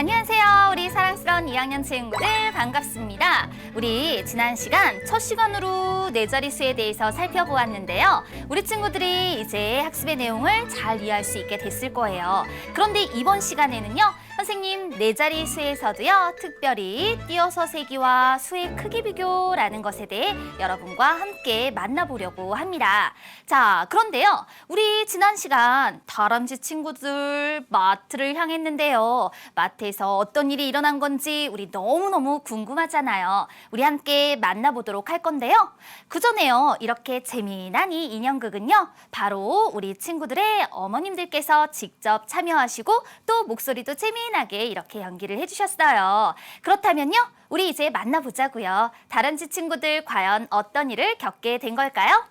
안녕하세요. 우리 사랑스러운 2학년 친구들 반갑습니다. 우리 지난 시간 첫 시간으로 네 자릿수에 대해서 살펴보았는데요. 우리 친구들이 이제 학습의 내용을 잘 이해할 수 있게 됐을 거예요. 그런데 이번 시간에는요. 선생님 네 자릿수에서도요. 특별히 띄어서 세기와 수의 크기 비교라는 것에 대해 여러분과 함께 만나보려고 합니다. 자, 그런데요. 우리 지난 시간 다람쥐 친구들 마트를 향했는데요. 마트에서 어떤 일이 일어난 건지 우리 너무너무 궁금하잖아요. 우리 함께 만나보도록 할 건데요. 그전에요. 이렇게 재미난 이 인형극은요. 바로 우리 친구들의 어머님들께서 직접 참여하시고 또 목소리도 재미나게 이렇게 연기를 해주셨어요. 그렇다면요. 우리 이제 만나보자고요. 다람쥐 친구들 과연 어떤 일을 겪게 된 걸까요?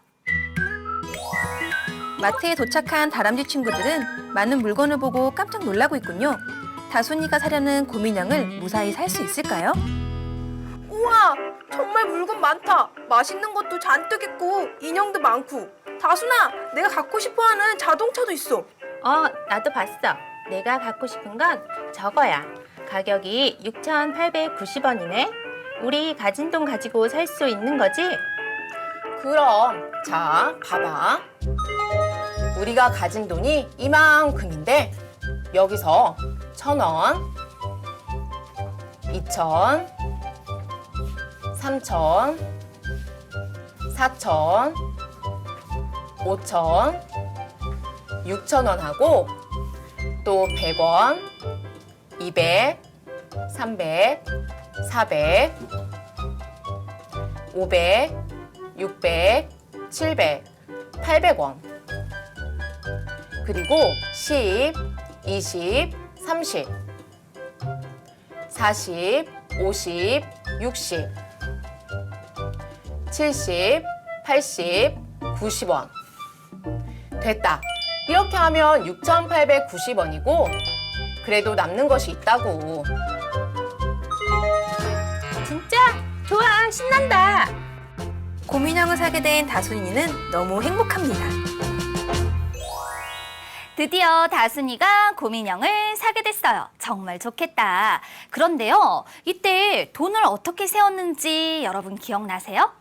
마트에 도착한 다람쥐 친구들은 많은 물건을 보고 깜짝 놀라고 있군요. 다순이가 사려는 곰인형을 무사히 살 수 있을까요? 우와, 정말 물건 많다. 맛있는 것도 잔뜩 있고 인형도 많고. 다순아, 내가 갖고 싶어하는 자동차도 있어. 나도 봤어. 내가 갖고 싶은 건 저거야. 가격이 6,890원이네. 우리 가진 돈 가지고 살 수 있는 거지? 그럼 자, 봐봐. 우리가 가진 돈이 이만큼인데 여기서 1,000원, 2,000, 3,000, 4,000, 5,000, 6,000원 하고 또 100원, 200, 300, 400, 500, 600, 700, 800원. 그리고 10, 20, 30, 40, 50, 60, 70, 80, 90원. 됐다. 이렇게 하면 6,890원이고 그래도 남는 것이 있다고. 진짜? 좋아, 신난다. 곰인형을 사게 된 다순이는 너무 행복합니다. 드디어 다순이가 곰인형을 사게 됐어요. 정말 좋겠다. 그런데요, 이때 돈을 어떻게 세웠는지 여러분 기억나세요?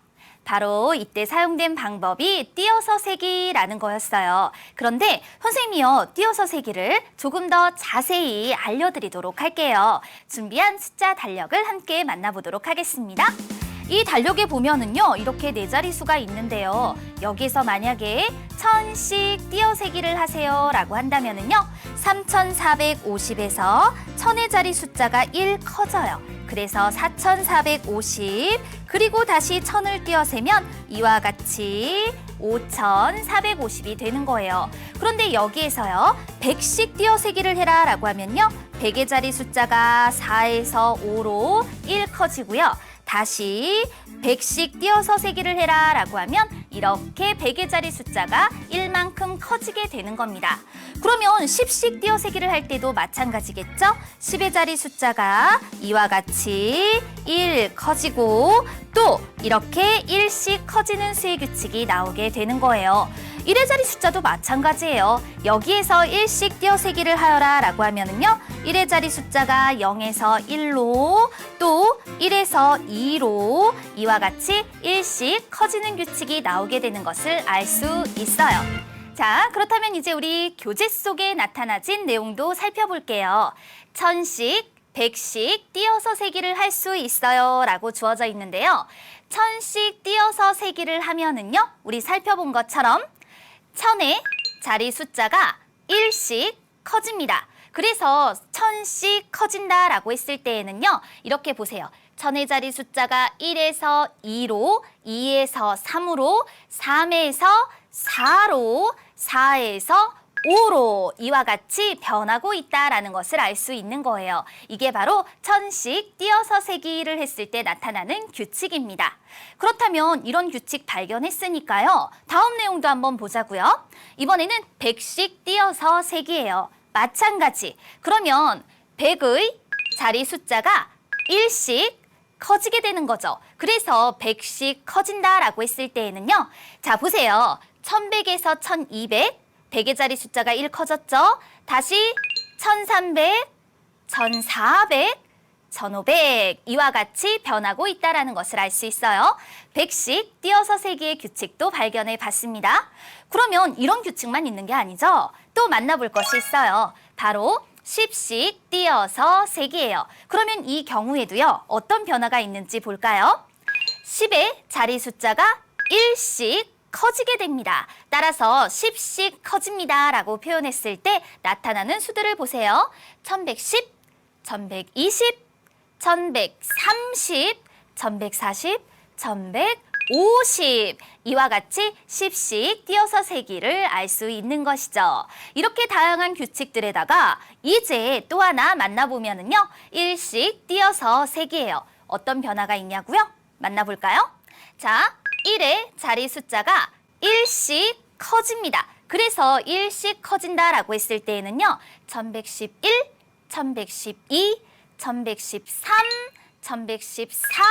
바로 이때 사용된 방법이 띄어서 세기라는 거였어요. 그런데 선생님이요, 띄어서 세기를 조금 더 자세히 알려드리도록 할게요. 준비한 숫자 달력을 함께 만나보도록 하겠습니다. 이 달력에 보면은요, 이렇게 네 자릿수가 있는데요. 여기서 만약에 1000씩 띄어세기를 하세요 라고 한다면은요, 3450에서 1000의 자리 숫자가 1 커져요. 그래서 4450, 그리고 다시 1000을 띄어세면 이와 같이 5450이 되는 거예요. 그런데 여기에서요, 100씩 띄어세기를 해라 라고 하면요, 100의 자리 숫자가 4에서 5로 1 커지고요. 다시 100씩 띄어서 세기를 해라 라고 하면 이렇게 100의 자리 숫자가 1만큼 커지게 되는 겁니다. 그러면 10씩 띄어 세기를 할 때도 마찬가지겠죠? 10의 자리 숫자가 이와 같이 1 커지고 또 이렇게 1씩 커지는 수의 규칙이 나오게 되는 거예요. 1의 자리 숫자도 마찬가지예요. 여기에서 1씩 띄어 세기를 하여라 라고 하면은요, 1의 자리 숫자가 0에서 1로 또 1에서 2로 이와 같이 1씩 커지는 규칙이 나오게 되는 것을 알 수 있어요. 자, 그렇다면 이제 우리 교재 속에 나타나진 내용도 살펴볼게요. 1000씩, 100씩 띄어서 세기를 할 수 있어요 라고 주어져 있는데요. 1000씩 띄어서 세기를 하면은요, 우리 살펴본 것처럼 1000의 자리 숫자가 1씩 커집니다. 그래서 1000씩 커진다라고 했을 때에는요, 이렇게 보세요. 1000의 자리 숫자가 1에서 2로, 2에서 3으로, 3에서 4로, 4에서 5로 이와 같이 변하고 있다라는 것을 알 수 있는 거예요. 이게 바로 1000씩 띄어서 세기를 했을 때 나타나는 규칙입니다. 그렇다면 이런 규칙 발견했으니까요. 다음 내용도 한번 보자고요. 이번에는 100씩 띄어서 세기예요. 마찬가지. 그러면 100의 자리 숫자가 1씩 커지게 되는 거죠. 그래서 100씩 커진다라고 했을 때에는요. 자, 보세요. 1100에서 1200, 100의 자리 숫자가 1 커졌죠? 다시 1300, 1400, 1500 이와 같이 변하고 있다는 것을 알 수 있어요. 100씩 띄어서 세기의 규칙도 발견해 봤습니다. 그러면 이런 규칙만 있는 게 아니죠. 또 만나볼 것이 있어요. 바로 10씩 띄어서 세기예요. 그러면 이 경우에도요. 어떤 변화가 있는지 볼까요? 10의 자리 숫자가 1씩 커지게 됩니다. 따라서 10씩 커집니다 라고 표현했을 때 나타나는 수들을 보세요. 1110, 1120, 1130, 1140, 1150 이와 같이 10씩 띄어서 세기를 알 수 있는 것이죠. 이렇게 다양한 규칙들에다가 이제 또 하나 만나보면은요. 1씩 띄어서 세기예요. 어떤 변화가 있냐고요? 만나볼까요? 자, 1의 자리 숫자가 1씩 커집니다. 그래서 1씩 커진다라고 했을 때에는요. 1111, 1112, 1113, 1114,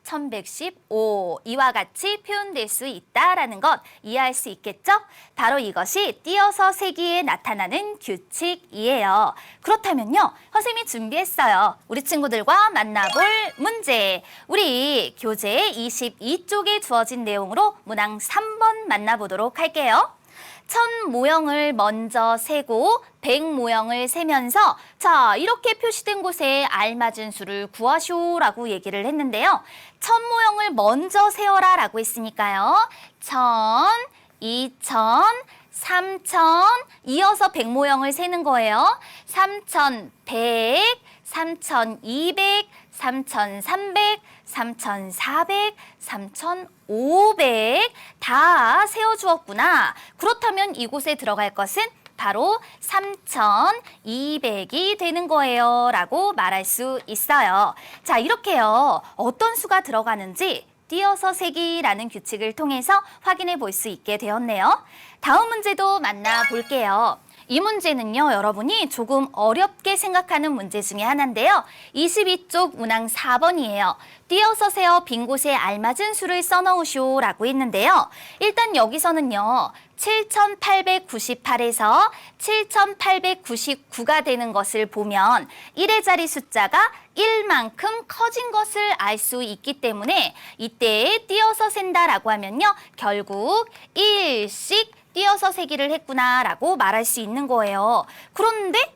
1115 이와 같이 표현될 수 있다라는 것 이해할 수 있겠죠? 바로 이것이 띄어서 세기에 나타나는 규칙이에요. 그렇다면요. 선생님이 준비했어요. 우리 친구들과 만나볼 문제. 우리 교재 22쪽에 주어진 내용으로 문항 3번 만나보도록 할게요. 1000 모형을 먼저 세고 100 모형을 세면서 자 이렇게 표시된 곳에 알맞은 수를 구하쇼라고 얘기를 했는데요. 1000 모형을 먼저 세어라 라고 했으니까요. 1000, 2000, 3000 이어서 100 모형을 세는 거예요. 3100, 3200, 3300, 3400, 3500 다 세워주었구나. 그렇다면 이곳에 들어갈 것은 바로 3200이 되는 거예요 라고 말할 수 있어요. 자, 이렇게요. 어떤 수가 들어가는지 띄어서 세기라는 규칙을 통해서 확인해 볼 수 있게 되었네요. 다음 문제도 만나볼게요. 이 문제는요, 여러분이 조금 어렵게 생각하는 문제 중에 하나인데요. 22쪽 문항 4번이에요. 띄어서 세어 빈 곳에 알맞은 수를 써넣으시오 라고 했는데요. 일단 여기서는요. 7898에서 7899가 되는 것을 보면 1의 자리 숫자가 1만큼 커진 것을 알 수 있기 때문에 이때 띄어서 센다라고 하면요. 결국 1씩 띄어서 세기를 했구나라고 말할 수 있는 거예요. 그런데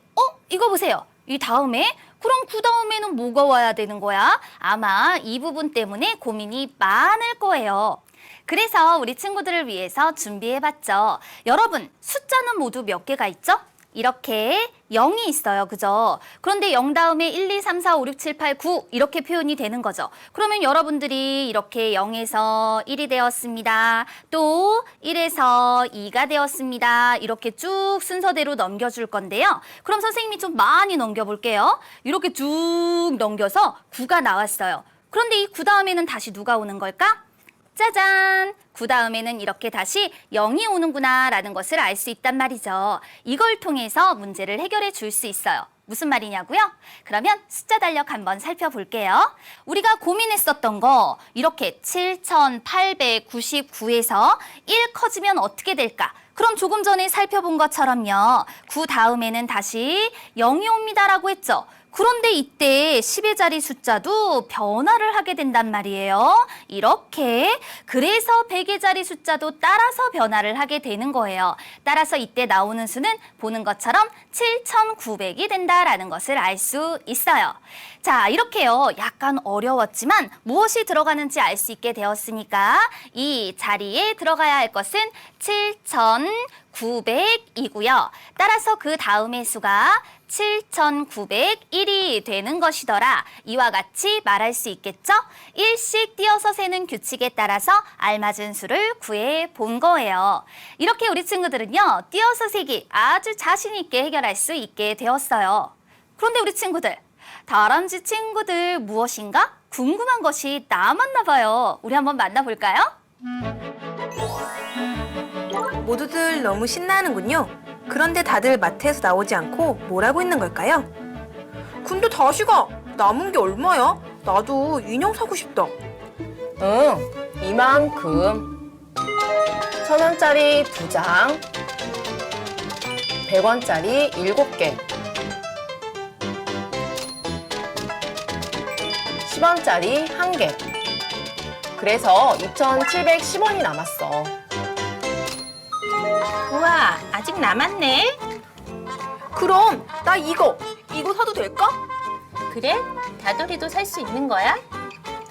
이거 보세요. 이 다음에 그럼 그 다음에는 뭐가 와야 되는 거야? 아마 이 부분 때문에 고민이 많을 거예요. 그래서 우리 친구들을 위해서 준비해봤죠. 여러분, 숫자는 모두 몇 개가 있죠? 이렇게 0이 있어요. 그죠? 그런데 0 다음에 1, 2, 3, 4, 5, 6, 7, 8, 9 이렇게 표현이 되는 거죠. 그러면 여러분들이 이렇게 0에서 1이 되었습니다. 또 1에서 2가 되었습니다. 이렇게 쭉 순서대로 넘겨줄 건데요. 그럼 선생님이 좀 많이 넘겨볼게요. 이렇게 쭉 넘겨서 9가 나왔어요. 그런데 이 9 다음에는 다시 누가 오는 걸까? 짜잔! 9 다음에는 이렇게 다시 0이 오는구나 라는 것을 알 수 있단 말이죠. 이걸 통해서 문제를 해결해 줄 수 있어요. 무슨 말이냐고요? 그러면 숫자 달력 한번 살펴볼게요. 우리가 고민했었던 거 이렇게 7899에서 1 커지면 어떻게 될까? 그럼 조금 전에 살펴본 것처럼요. 9 다음에는 다시 0이 옵니다라고 했죠. 그런데 이때 10의 자리 숫자도 변화를 하게 된단 말이에요. 이렇게. 그래서 100의 자리 숫자도 따라서 변화를 하게 되는 거예요. 따라서 이때 나오는 수는 보는 것처럼 7900이 된다라는 것을 알 수 있어요. 자, 이렇게요. 약간 어려웠지만 무엇이 들어가는지 알 수 있게 되었으니까 이 자리에 들어가야 할 것은 7900이고요. 따라서 그 다음의 수가 7901이 되는 것이더라. 이와 같이 말할 수 있겠죠? 1씩 띄어서 세는 규칙에 따라서 알맞은 수를 구해 본 거예요. 이렇게 우리 친구들은요. 띄어서 세기 아주 자신 있게 해결할 수 있게 되었어요. 그런데 우리 친구들, 다람쥐 친구들 무엇인가 궁금한 것이 남았나 봐요. 우리 한번 만나볼까요? 모두들 너무 신나하는군요. 그런데 다들 마트에서 나오지 않고 뭘 하고 있는 걸까요? 근데 다시 가! 남은 게 얼마야? 나도 인형 사고 싶다. 응, 이만큼. 1000원짜리 2장, 100원짜리 7개, 10원짜리 1개. 그래서 2,710원이 남았어. 우와, 아직 남았네. 그럼 나 이거 사도 될까? 그래? 다돌이도 살 수 있는 거야?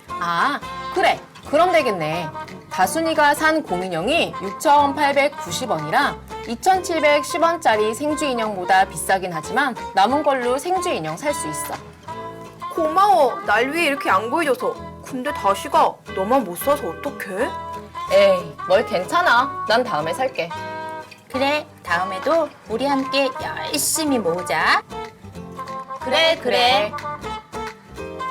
아, 그래. 그럼 되겠네. 다순이가 산 곰인형이 6,890원이라 2,710원짜리 생쥐 인형보다 비싸긴 하지만 남은 걸로 생쥐 인형 살 수 있어. 고마워. 날 위해 이렇게 양보해줘서. 근데 다시가 너만 못 사서 어떡해? 에이, 뭘 괜찮아. 난 다음에 살게. 그래, 다음에도 우리 함께 열심히 모으자. 그래.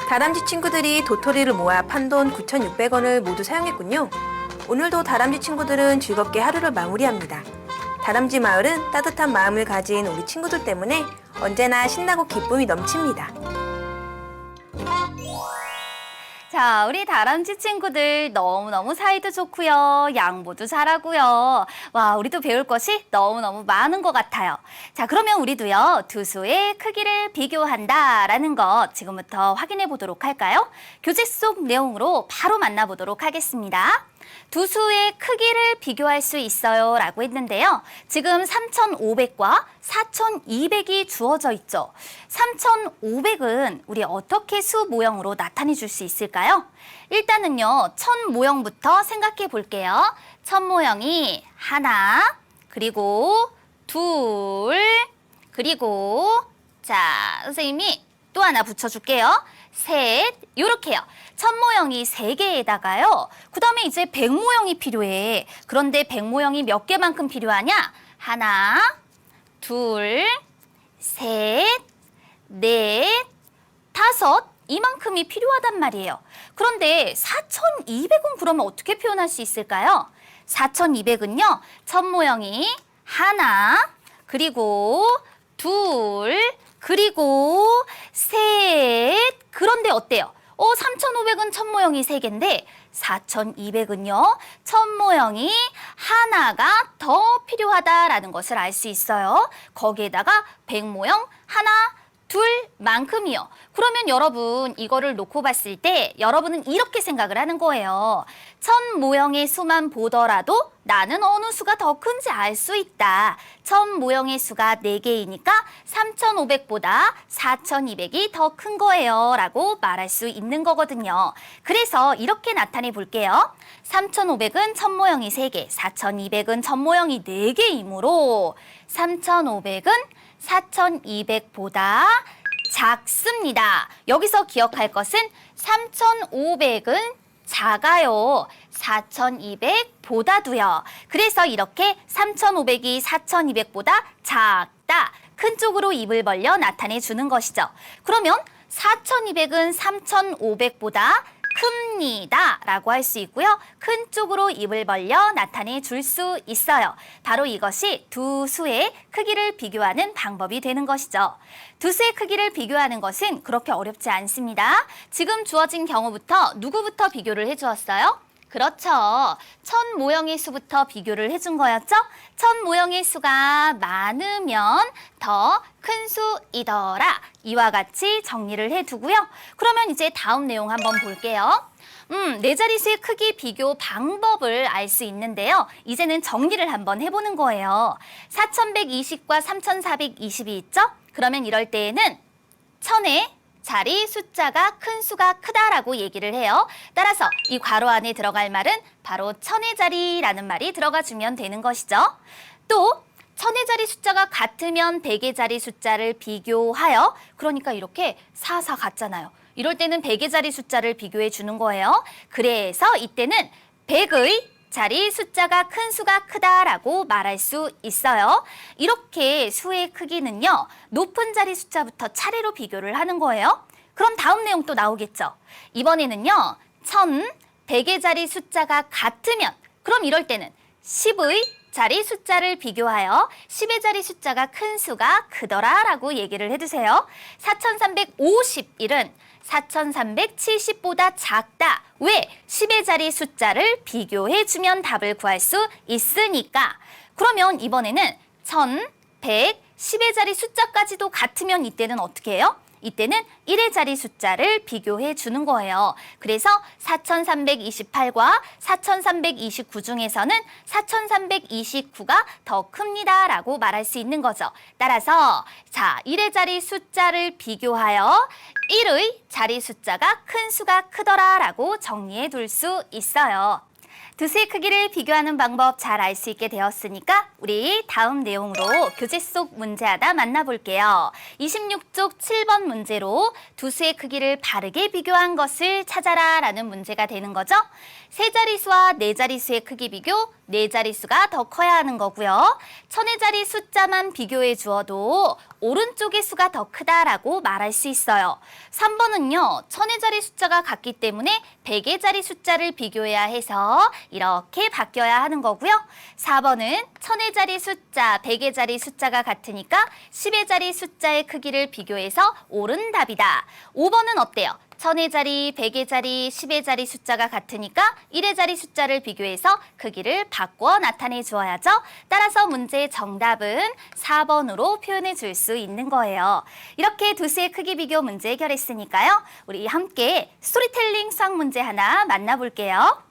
다람쥐 친구들이 도토리를 모아 판돈 9,600원을 모두 사용했군요. 오늘도 다람쥐 친구들은 즐겁게 하루를 마무리합니다. 다람쥐 마을은 따뜻한 마음을 가진 우리 친구들 때문에 언제나 신나고 기쁨이 넘칩니다. 자, 우리 다람쥐 친구들 너무너무 사이도 좋고요. 양보도 잘하고요. 와, 우리도 배울 것이 너무너무 많은 것 같아요. 자, 그러면 우리도요, 두 수의 크기를 비교한다라는 것 지금부터 확인해 보도록 할까요? 교재 속 내용으로 바로 만나보도록 하겠습니다. 두 수의 크기를 비교할 수 있어요 라고 했는데요. 지금 3,500과 4,200이 주어져 있죠. 3,500은 우리 어떻게 수 모형으로 나타내 줄 수 있을까요? 일단은요, 천 모형부터 생각해 볼게요. 천 모형이 하나, 그리고 둘, 그리고 자, 선생님이 또 하나 붙여줄게요. 셋, 요렇게요. 천 모형이 3개에다가요. 그 다음에 이제 백 모형이 필요해. 그런데 백 모형이 몇 개만큼 필요하냐? 하나, 둘, 셋, 넷, 다섯, 이만큼이 필요하단 말이에요. 그런데 4,200은 그러면 어떻게 표현할 수 있을까요? 4,200은요. 천 모형이 하나, 그리고 둘, 그리고 셋. 그런데 어때요? 3,500은 천 모형이 3개인데 4,200은요. 천 모형이 하나가 더 필요하다라는 것을 알 수 있어요. 거기에다가 백 모형 하나, 둘만큼이요. 그러면 여러분 이거를 놓고 봤을 때 여러분은 이렇게 생각을 하는 거예요. 천 모형의 수만 보더라도 나는 어느 수가 더 큰지 알 수 있다. 천 모형의 수가 4개이니까 3,500보다 4,200이 더 큰 거예요 라고 말할 수 있는 거거든요. 그래서 이렇게 나타내 볼게요. 3,500은 천 모형이 3개, 4,200은 천 모형이 4개이므로 3,500은 4,200보다 작습니다. 여기서 기억할 것은 3,500은 작아요. 4,200보다도요. 그래서 이렇게 3,500이 4,200보다 작다. 큰 쪽으로 입을 벌려 나타내 주는 것이죠. 그러면 4,200은 3,500보다 큽니다 라고 할 수 있고요. 큰 쪽으로 입을 벌려 나타내 줄 수 있어요. 바로 이것이 두 수의 크기를 비교하는 방법이 되는 것이죠. 두 수의 크기를 비교하는 것은 그렇게 어렵지 않습니다. 지금 주어진 경우부터 누구부터 비교를 해주었어요? 그렇죠. 천 모형의 수부터 비교를 해준 거였죠? 천 모형의 수가 많으면 더 큰 수이더라. 이와 같이 정리를 해두고요. 그러면 이제 다음 내용 한번 볼게요. 네 자릿수의 크기 비교 방법을 알 수 있는데요. 이제는 정리를 한번 해보는 거예요. 4,120과 3,420이 있죠? 그러면 이럴 때에는 천의 자리 숫자가 큰 수가 크다라고 얘기를 해요. 따라서 이 괄호 안에 들어갈 말은 바로 천의 자리라는 말이 들어가주면 되는 것이죠. 또 천의 자리 숫자가 같으면 백의 자리 숫자를 비교하여, 그러니까 이렇게 4, 4 같잖아요. 이럴 때는 백의 자리 숫자를 비교해 주는 거예요. 그래서 이때는 백의 자리 숫자가 큰 수가 크다라고 말할 수 있어요. 이렇게 수의 크기는요, 높은 자리 숫자부터 차례로 비교를 하는 거예요. 그럼 다음 내용 또 나오겠죠. 이번에는요, 1,000, 100의 자리 숫자가 같으면, 그럼 이럴 때는 10의 자리 숫자를 비교하여 10의 자리 숫자가 큰 수가 크더라라고 얘기를 해주세요. 4,351은 4,370보다 작다. 왜? 10의 자리 숫자를 비교해주면 답을 구할 수 있으니까. 그러면 이번에는 1,000, 100, 10의 자리 숫자까지도 같으면 이때는 어떻게 해요? 이때는 1의 자리 숫자를 비교해 주는 거예요. 그래서 4328과 4329 중에서는 4329가 더 큽니다 라고 말할 수 있는 거죠. 따라서 자, 1의 자리 숫자를 비교하여 1의 자리 숫자가 큰 수가 크더라 라고 정리해 둘 수 있어요. 두 수의 크기를 비교하는 방법 잘 알 수 있게 되었으니까 우리 다음 내용으로 교재 속 문제하다 만나볼게요. 26쪽 7번 문제로 두 수의 크기를 바르게 비교한 것을 찾아라 라는 문제가 되는 거죠. 세 자릿수와 네 자릿수의 크기 비교, 네 자릿수가 더 커야 하는 거고요. 천의 자리 숫자만 비교해 주어도 오른쪽의 수가 더 크다라고 말할 수 있어요. 3번은요. 천의 자리 숫자가 같기 때문에 100의 자리 숫자를 비교해야 해서 이렇게 바뀌어야 하는 거고요. 4번은 천의 자리 숫자, 100의 자리 숫자가 같으니까 10의 자리 숫자의 크기를 비교해서 옳은 답이다. 5번은 어때요? 천의 자리, 100의 자리, 10의 자리 숫자가 같으니까 1의 자리 숫자를 비교해서 크기를 바꿔 나타내 주어야죠. 따라서 문제의 정답은 4번으로 표현해 줄 수 있는 거예요. 이렇게 두 수의 크기 비교 문제 해결했으니까요. 우리 함께 스토리텔링 수학 문제 하나 만나볼게요.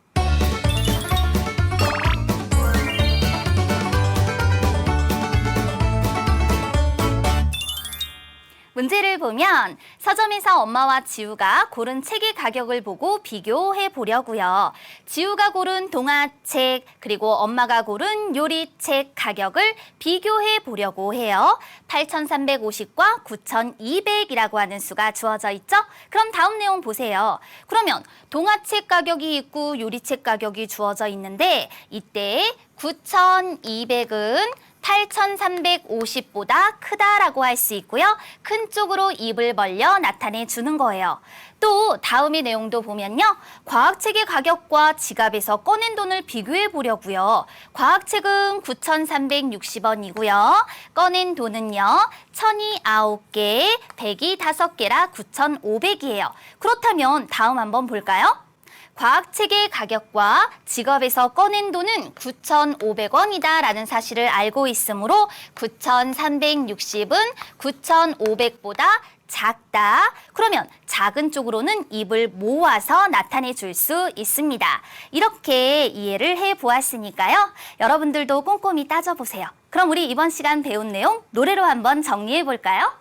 문제를 보면 서점에서 엄마와 지우가 고른 책의 가격을 보고 비교해 보려고요. 지우가 고른 동화책 그리고 엄마가 고른 요리책 가격을 비교해 보려고 해요. 8,350과 9,200이라고 하는 수가 주어져 있죠? 그럼 다음 내용 보세요. 그러면 동화책 가격이 있고 요리책 가격이 주어져 있는데 이때 9,200은 8,350보다 크다라고 할 수 있고요. 큰 쪽으로 입을 벌려 나타내 주는 거예요. 또 다음의 내용도 보면요. 과학책의 가격과 지갑에서 꺼낸 돈을 비교해 보려고요. 과학책은 9,360원이고요. 꺼낸 돈은요. 천이 9개, 100이 5개라 9,500이에요. 그렇다면 다음 한번 볼까요? 과학책의 가격과 지갑에서 꺼낸 돈은 9,500원이다 라는 사실을 알고 있으므로 9,360은 9,500보다 작다. 그러면 작은 쪽으로는 입을 모아서 나타내 줄 수 있습니다. 이렇게 이해를 해 보았으니까요. 여러분들도 꼼꼼히 따져보세요. 그럼 우리 이번 시간 배운 내용 노래로 한번 정리해 볼까요?